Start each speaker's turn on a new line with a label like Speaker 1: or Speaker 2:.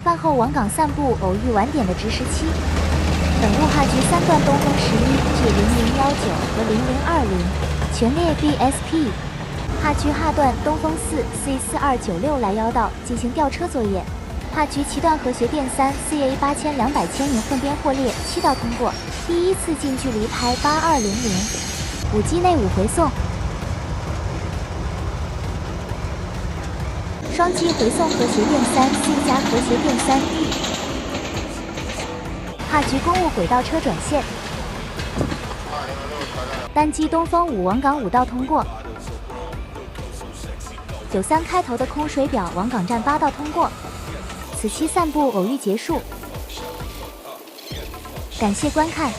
Speaker 1: 饭后往岗散步偶遇晚点的值时期。本路哈局3段东风11至0019和0020，全列 BSP。哈局哈段东风4C4296来腰道进行吊车作业。哈局齐段和学电3 CA8200牵引混编货列7道通过，第一次近距离拍8200，5机内5回送。双击回送和谐电3 C 加和谐电3 D。哈局公务轨道车转线。单机东风5王岗5道通过。93开头的空水表王岗站8道通过。此期散步偶遇结束，感谢观看。